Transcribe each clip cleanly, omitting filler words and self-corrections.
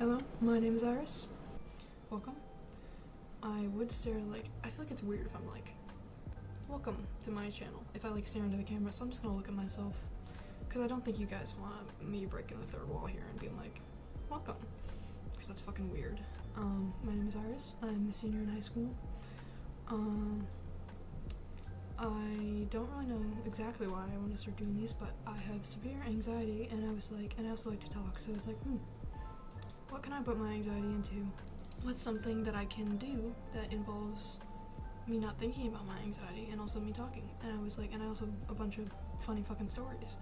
Hello, my name is Iris. Welcome. I would stare I feel like it's weird if I'm like, welcome to my channel, if I like stare into the camera, so I'm just gonna look at myself. Because I don't think you guys want me breaking the third wall here and being like, welcome. Because that's fucking weird. My name is Iris. I'm a senior in high school. I don't really know exactly why I want to start doing these, but I have severe anxiety, and I was like, and I also like to talk, so I was like, what can I put my anxiety into? What's something that I can do that involves me not thinking about my anxiety and also me talking? And I was like, and I also have a bunch of funny fucking stories.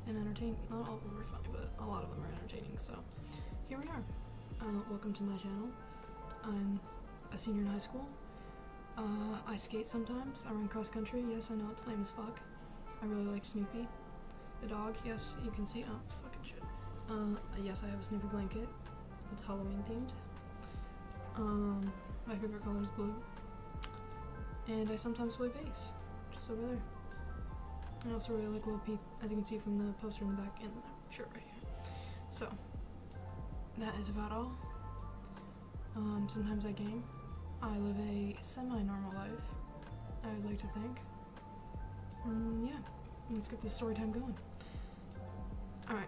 And entertaining. Not all of them are funny, but a lot of them are entertaining, so here we are. Welcome to my channel. I'm a senior in high school. I skate sometimes. I run cross country. Yes, I know it's lame as fuck. I really like Snoopy. The dog, yes, you can see. Oh, fucking shit. Yes, I have a Snoopy blanket. It's Halloween themed. My favorite color is blue. And I sometimes play bass, just over there. I also really like Lil Peep, as you can see from the poster in the back and the shirt right here. So, that is about all. Sometimes I game. I live a semi-normal life, I would like to think. Yeah, let's get this story time going. Alright.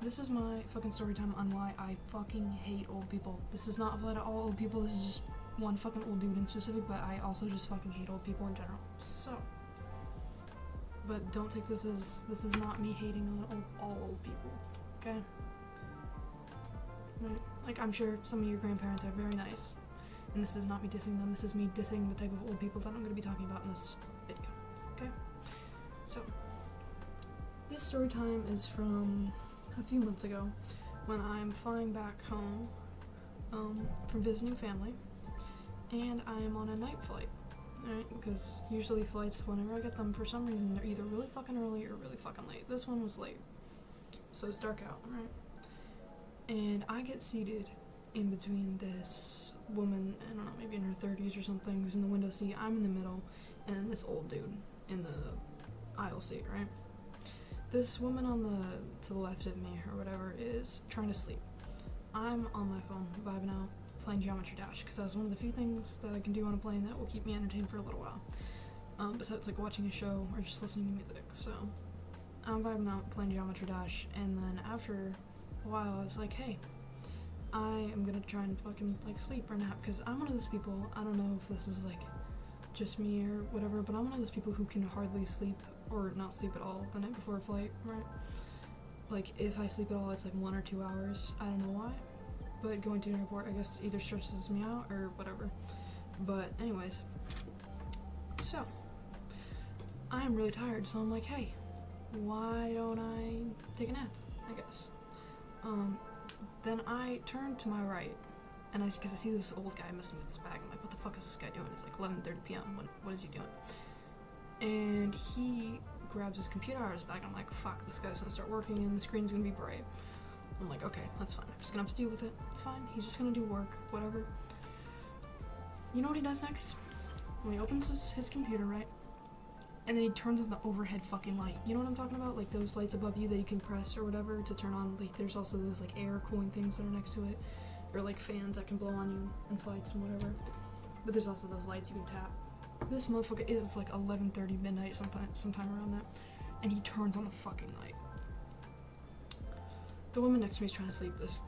This is my fucking story time on why I fucking hate old people. This is not applied to all old people, this is just one fucking old dude in specific, but I also just fucking hate old people in general. So, but don't take this is not me hating on all old people, okay? Right? Like, I'm sure some of your grandparents are very nice, and this is not me dissing them, this is me dissing the type of old people that I'm going to be talking about in this video, okay? So, this story time is from a few months ago, when I'm flying back home from visiting family, and I'm on a night flight, right? Because usually flights, whenever I get them, for some reason, they're either really fucking early or really fucking late. This one was late, so it's dark out, right? And I get seated in between this woman, I don't know, maybe in her 30s or something, who's in the window seat. I'm in the middle, and then this old dude in the aisle seat, right? This woman to the left of me, or whatever, is trying to sleep. I'm on my phone, vibing out, playing Geometry Dash, because that's one of the few things that I can do on a plane that will keep me entertained for a little while. Besides like watching a show or just listening to music, so I'm vibing out, playing Geometry Dash, and then after a while I was like, hey, I am gonna try and fucking like sleep or nap, because I'm one of those people, I don't know if this is like just me or whatever, but I'm one of those people who can hardly sleep or not sleep at all the night before a flight, right? Like, if I sleep at all, it's like 1 or 2 hours. I don't know why, but going to an airport, I guess, either stresses me out or whatever. But anyways, so I am really tired, so I'm like, hey, why don't I take a nap, I guess. Then I turn to my right, and because I see this old guy messing with his bag. I'm like, what the fuck is this guy doing? It's like 11:30 p.m. What is he doing? And he grabs his computer out of his bag, and I'm like, fuck, this guy's gonna start working, and the screen's gonna be bright. I'm like, okay, that's fine. I'm just gonna have to deal with it. It's fine. He's just gonna do work, whatever. You know what he does next? When he opens his computer, right? And then he turns on the overhead fucking light. You know what I'm talking about? Like those lights above you that you can press or whatever to turn on. Like there's also those like air cooling things that are next to it. Or like fans that can blow on you in flights and whatever. But there's also those lights you can tap. This motherfucker is like 11:30 midnight, sometime around that. And he turns on the fucking light. The woman next to me is trying to sleep this.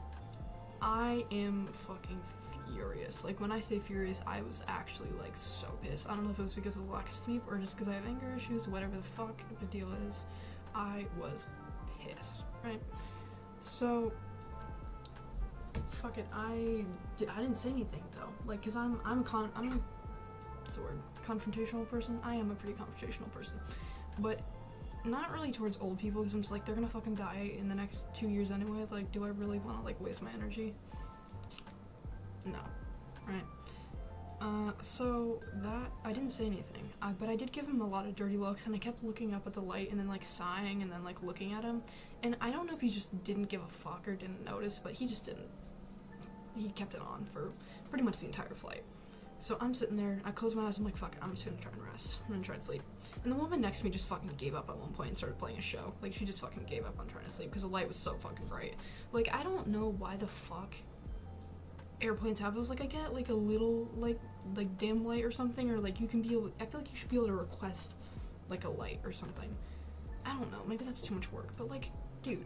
I am fucking furious. Like, when I say furious, I was actually, like, so pissed. I don't know if it was because of the lack of sleep or just because I have anger issues, whatever the fuck the deal is. I was pissed, right? So, fuck it, I didn't say anything, though. Like, because I'm what's the word? Confrontational person? I am a pretty confrontational person. But not really towards old people, because I'm just like, they're gonna fucking die in the next 2 years anyway. Like, do I really want to, like, waste my energy? No. Right? So that, I didn't say anything, but I did give him a lot of dirty looks, and I kept looking up at the light, and then, like, sighing, and then, like, looking at him, and I don't know if he just didn't give a fuck or didn't notice, but he just didn't. He kept it on for pretty much the entire flight. So I'm sitting there, I close my eyes, I'm like, fuck it, I'm just gonna try and rest. I'm gonna try and sleep. And the woman next to me just fucking gave up at one point and started playing a show. Like, she just fucking gave up on trying to sleep because the light was so fucking bright. Like, I don't know why the fuck airplanes have those. Like, I get, like, a little, like dim light or something, or, like, you can be able, I feel like you should be able to request, like, a light or something. I don't know, maybe that's too much work, but, like, dude,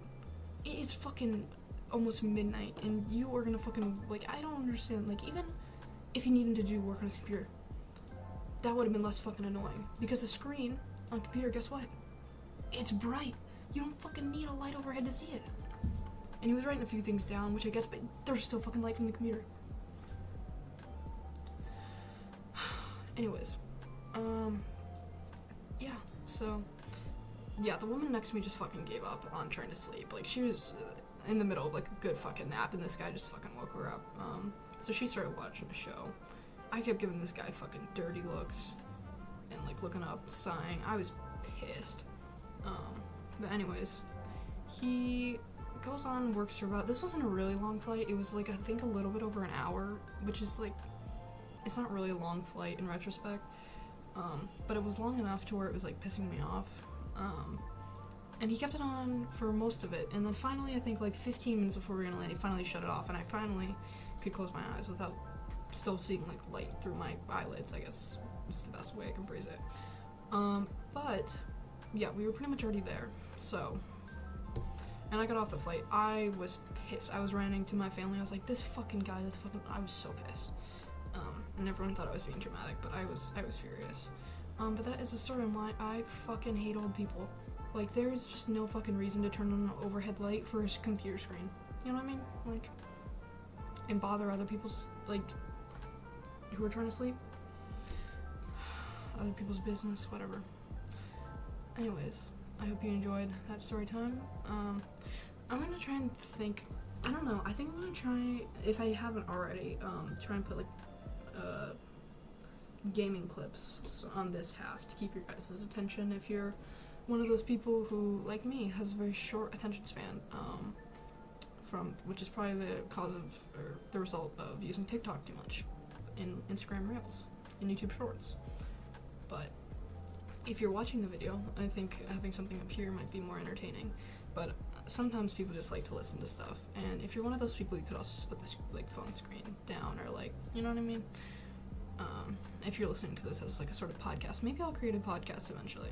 it is fucking almost midnight, and you are gonna fucking, like, I don't understand, like, even if you needed to do work on his computer, that would have been less fucking annoying, because the screen on computer, guess what? It's bright. You don't fucking need a light overhead to see it. And he was writing a few things down, which I guess, but there's still fucking light from the computer. Anyways, yeah, so, yeah, the woman next to me just fucking gave up on trying to sleep. Like, she was in the middle of, like, a good fucking nap, and this guy just fucking woke her up. So she started watching the show. I kept giving this guy fucking dirty looks, and, like, looking up, sighing. I was pissed. But anyways, he goes on and works for about, this wasn't a really long flight, it was, like, I think a little bit over an hour, which is, like, it's not really a long flight in retrospect, but it was long enough to where it was, like, pissing me off, and he kept it on for most of it, and then finally, I think, like, 15 minutes before we were gonna land, he finally shut it off, and I finally could close my eyes without still seeing, like, light through my eyelids, I guess is the best way I can phrase it. But, yeah, we were pretty much already there, so, and I got off the flight. I was pissed. I was ranting to my family. I was like, this fucking guy, I was so pissed. And everyone thought I was being dramatic, but I was furious. But that is the story on why I fucking hate old people. Like, there's just no fucking reason to turn on an overhead light for a computer screen. You know what I mean? Like, and bother other people's, like, who are trying to sleep. Other people's business, whatever. Anyways, I hope you enjoyed that story time. I'm gonna try and think, I don't know, I think I'm gonna try, if I haven't already, try and put, like, gaming clips on this half to keep your guys' attention if you're one of those people who, like me, has a very short attention span, which is probably the cause of, or the result of using TikTok too much, in Instagram Reels, in YouTube Shorts. But if you're watching the video, I think having something up here might be more entertaining, but sometimes people just like to listen to stuff, and if you're one of those people, you could also just put this, like, phone screen down, or, like, you know what I mean? If you're listening to this as, like, a sort of podcast, maybe I'll create a podcast eventually,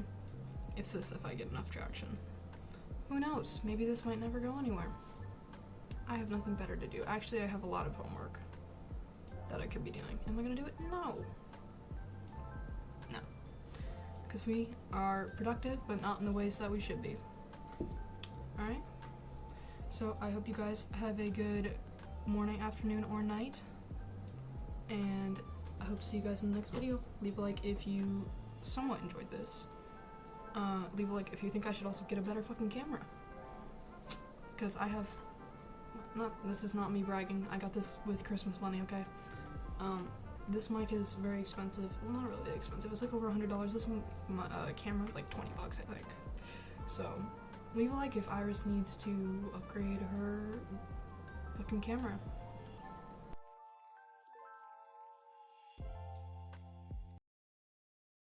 if I get enough traction. Who knows? Maybe this might never go anywhere. I have nothing better to do. Actually, I have a lot of homework that I could be doing. Am I gonna do it? No. No. Because we are productive, but not in the ways that we should be. Alright? So, I hope you guys have a good morning, afternoon, or night. And I hope to see you guys in the next video. Leave a like if you somewhat enjoyed this. Leave a like if you think I should also get a better fucking camera. Because I have... this is not me bragging. I got this with Christmas money, okay? This mic is very expensive. Well, not really expensive. It's like over $100. This one, camera is like $20, I think. So, leave a like if Iris needs to upgrade her fucking camera.